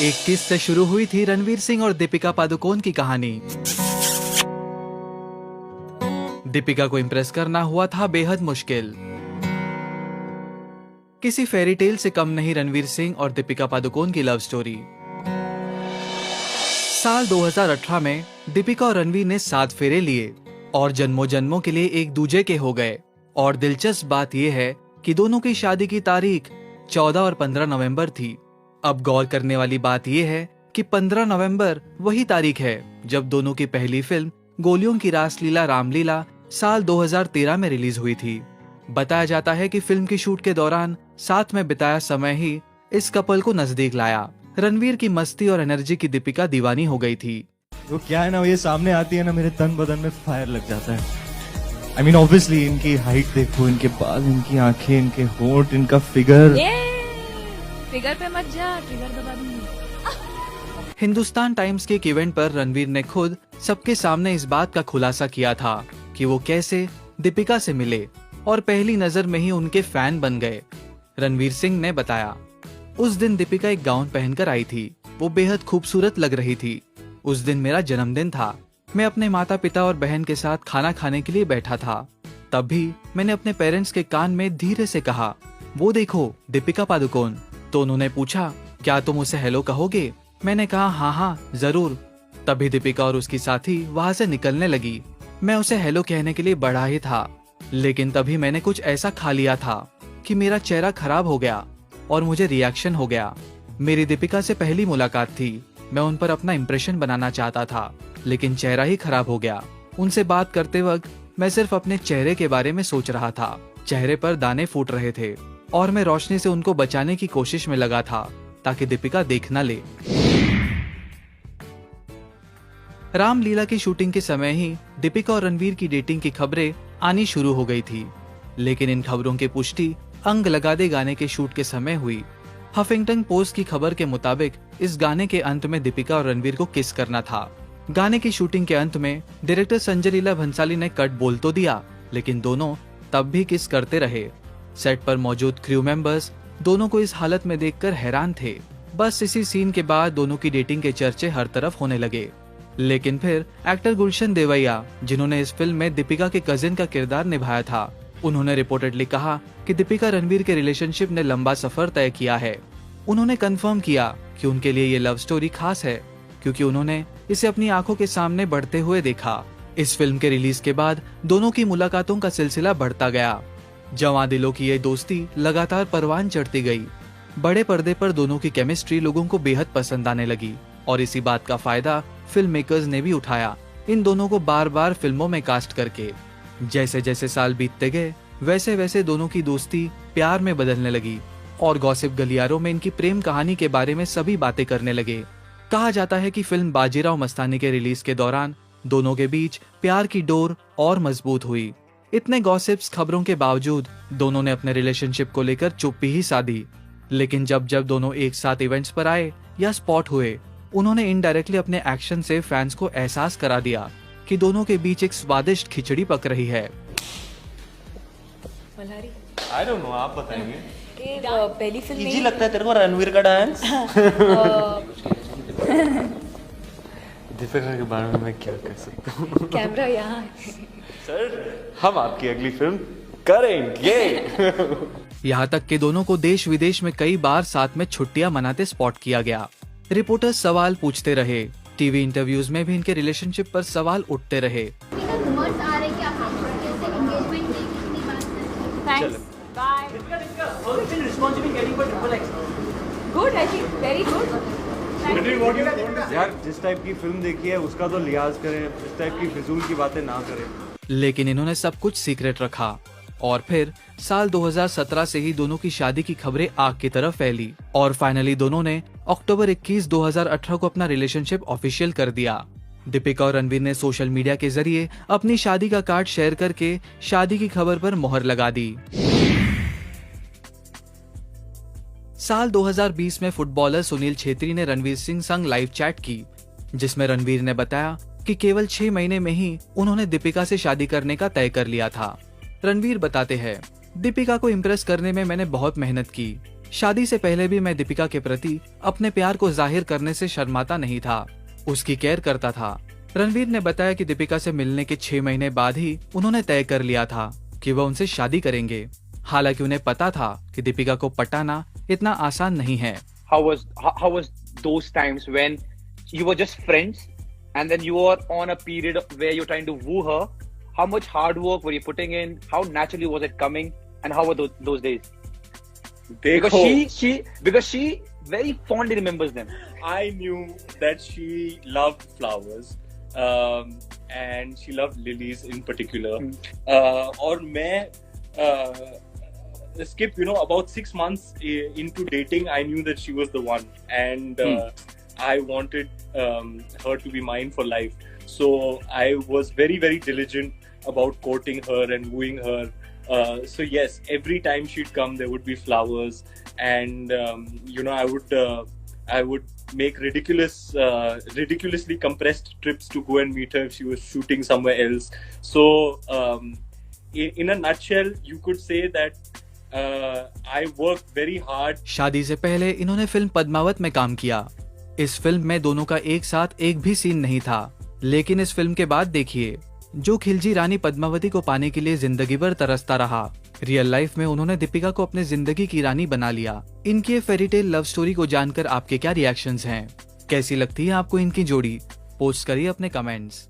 एक किस से शुरू हुई थी रणवीर सिंह और दीपिका पादुकोण की कहानी। दीपिका को इम्प्रेस करना हुआ था बेहद मुश्किल। किसी फेरी टेल से कम नहीं रणवीर सिंह और दीपिका पादुकोण की लव स्टोरी। साल 2018 में दीपिका और रणवीर ने 7 फेरे लिए और जन्मों जन्मों के लिए एक दूजे के हो गए। और दिलचस्प बात यह है कि दोनों की शादी की तारीख 14 और 15 नवंबर थी। अब गौर करने वाली बात यह है कि 15 नवंबर वही तारीख है जब दोनों की पहली फिल्म गोलियों की रासलीला रामलीला साल 2013 में रिलीज हुई थी। बताया जाता है कि फिल्म की शूट के दौरान साथ में बिताया समय ही इस कपल को नजदीक लाया। रणवीर की मस्ती और एनर्जी की दीपिका दीवानी हो गई थी। तो क्या है ना, ये सामने आती है ना, मेरे तन बदन में फायर लग जाता है। I mean, obviously, इनकी हाइट देखो, इनके बाल, इनकी आंखें, इनके होंठ, इनका फिगर। फिगर पे मत जा, ट्रिगर दबा दूंगी। हिंदुस्तान टाइम्स के एक इवेंट पर रणवीर ने खुद सबके सामने इस बात का खुलासा किया था कि वो कैसे दीपिका से मिले और पहली नजर में ही उनके फैन बन गए। रणवीर सिंह ने बताया, उस दिन दीपिका एक गाउन पहनकर आई थी। वो बेहद खूबसूरत लग रही थी। उस दिन मेरा जन्मदिन था। मैं अपने माता पिता और बहन के साथ खाना खाने के लिए बैठा था। तब भी मैंने अपने पेरेंट्स के कान में धीरे से कहा, वो देखो दीपिका पादुकोण। तो उन्होंने पूछा, क्या तुम उसे हेलो कहोगे? मैंने कहा हाँ हाँ जरूर। तभी दीपिका और उसकी साथी वहां से निकलने लगी। मैं उसे हेलो कहने के लिए बढ़ा ही था, लेकिन तभी मैंने कुछ ऐसा खा लिया था कि मेरा चेहरा खराब हो गया और मुझे रिएक्शन हो गया। मेरी दीपिका से पहली मुलाकात थी। मैं उन पर अपना इंप्रेशन बनाना चाहता था, लेकिन चेहरा ही खराब हो गया। उनसे बात करते वक्त मैं सिर्फ अपने चेहरे के बारे में सोच रहा था। चेहरे पर दाने फूट रहे थे और मैं रोशनी से उनको बचाने की कोशिश में लगा था ताकि दीपिका देख न ले। रामलीला की शूटिंग के समय ही दीपिका और रणवीर की डेटिंग की खबरें आनी शुरू हो गई थी, लेकिन इन खबरों की पुष्टि अंग लगा दे गाने के शूट के समय हुई। हफिंगटन पोस्ट की खबर के मुताबिक इस गाने के अंत में दीपिका और रणवीर को किस करना था। गाने की शूटिंग के अंत में डायरेक्टर संजय लीला भंसाली ने कट बोल तो दिया, लेकिन दोनों तब भी किस करते रहे। सेट पर मौजूद क्रू मेंबर्स दोनों को इस हालत में देखकर हैरान थे। बस इसी सीन के बाद दोनों की डेटिंग के चर्चे हर तरफ होने लगे। लेकिन फिर एक्टर गुलशन देवैया, जिन्होंने इस फिल्म में दीपिका के कजिन का किरदार निभाया था, उन्होंने रिपोर्टेडली कहा कि दीपिका रणवीर के रिलेशनशिप ने लंबा सफर तय किया है। उन्होंने कंफर्म किया कि उनके लिए ये लव स्टोरी खास है, क्योंकि उन्होंने इसे अपनी आंखों के सामने बढ़ते हुए देखा। इस फिल्म के रिलीज के बाद दोनों की मुलाकातों का सिलसिला बढ़ता गया। जवां दिलों की ये दोस्ती लगातार परवान चढ़ती गई। बड़े पर्दे पर दोनों की केमिस्ट्री लोगों को बेहद पसंद आने लगी और इसी बात का फायदा फिल्म मेकर्स ने भी उठाया, इन दोनों को बार बार फिल्मों में कास्ट करके। जैसे जैसे साल बीतते गए वैसे वैसे दोनों की दोस्ती प्यार में बदलने लगी और गॉसिप गलियारों में इनकी प्रेम कहानी के बारे में सभी बातें करने लगे। कहा जाता है कि फिल्म बाजीराव मस्तानी के रिलीज के दौरान दोनों के बीच प्यार की डोर और मजबूत हुई। इतने गॉसिप्स खबरों के बावजूद दोनों ने अपने रिलेशनशिप को लेकर चुप्पी ही साधी। लेकिन जब जब दोनों एक साथ इवेंट्स पर आए या स्पॉट हुए, उन्होंने इनडायरेक्टली अपने एक्शन से फैंस को एहसास करा दिया कि दोनों के बीच एक स्वादिष्ट खिचड़ी पक रही है। I don't know, आप बताएंगे। पहली फिल्म इजी लगता है तेरे को रणवीर का डांस? दीपिका के बारे में मैं क्या कह सकता हूँ? कैमरा यहाँ। सर, हम आपकी अगली फिल्म करेंगे। यहाँ तक कि दोनों को देश विदेश में कई बार साथ में छुट्टियां मनाते स्पॉट किया गया। रिपोर्टर्स सवाल पूछते रहे। टीवी इंटरव्यूज में भी इनके रिलेशनशिप पर सवाल उठते रहे। Good, I think very good. यार, जिस टाइप की फिल्म देखी है उसका तो लिहाज करें, इस टाइप की फिजूल की बातें ना करें। लेकिन इन्होंने सब कुछ सीक्रेट रखा और फिर साल 2017 से ही दोनों की शादी की खबरें आग की तरफ फैली और फाइनली दोनों ने अक्टूबर 21, 2018 को अपना रिलेशनशिप ऑफिशियल कर दिया। दीपिका और रणवीर ने सोशल मीडिया के जरिए अपनी शादी का कार्ड शेयर करके शादी की खबर पर मोहर लगा दी। साल 2020 में फुटबॉलर सुनील छेत्री ने रणवीर सिंह संग लाइव चैट की, जिसमें रणवीर ने बताया कि केवल 6 महीने में ही उन्होंने दीपिका से शादी करने का तय कर लिया था। रणवीर बताते हैं, दीपिका को इम्प्रेस करने में मैंने बहुत मेहनत की। शादी से पहले भी मैं दीपिका के प्रति अपने प्यार को जाहिर करने से शर्माता नहीं था, उसकी केयर करता था। रणवीर ने बताया कि दीपिका से मिलने के 6 महीने बाद ही उन्होंने तय कर लिया था कि वह उनसे शादी करेंगे। हालांकि उन्हें पता था कि दीपिका को पटाना इतना आसान नहीं है। How was those times when you were just friends and then you were on a period where you're trying to woo her? How much hard work were you putting in? How naturally was it coming? And how were those days? Because she very fondly remembers them. I knew that she loved flowers and she loved lilies in particular. और मैं skip, about 6 months into dating, I knew that she was the one, and I wanted her to be mine for life. So I was very, very diligent about courting her and wooing her. So yes, every time she'd come, there would be flowers, and I would make ridiculously compressed trips to go and meet her if she was shooting somewhere else. So in a nutshell, you could say that I worked very hard. शादी से पहले इन्होंने film Padmaavat में काम किया। इस film में दोनों का एक साथ एक भी सीन नहीं था, लेकिन इस फिल्म के बाद देखिए, जो खिलजी रानी पद्मावती को पाने के लिए जिंदगी भर तरसता रहा, रियल लाइफ में उन्होंने दीपिका को अपने जिंदगी की रानी बना लिया। इनकी फेरीटेल लव स्टोरी को जानकर आपके क्या रिएक्शंस हैं? कैसी लगती है आपको इनकी जोड़ी? पोस्ट करिए अपने कमेंट्स।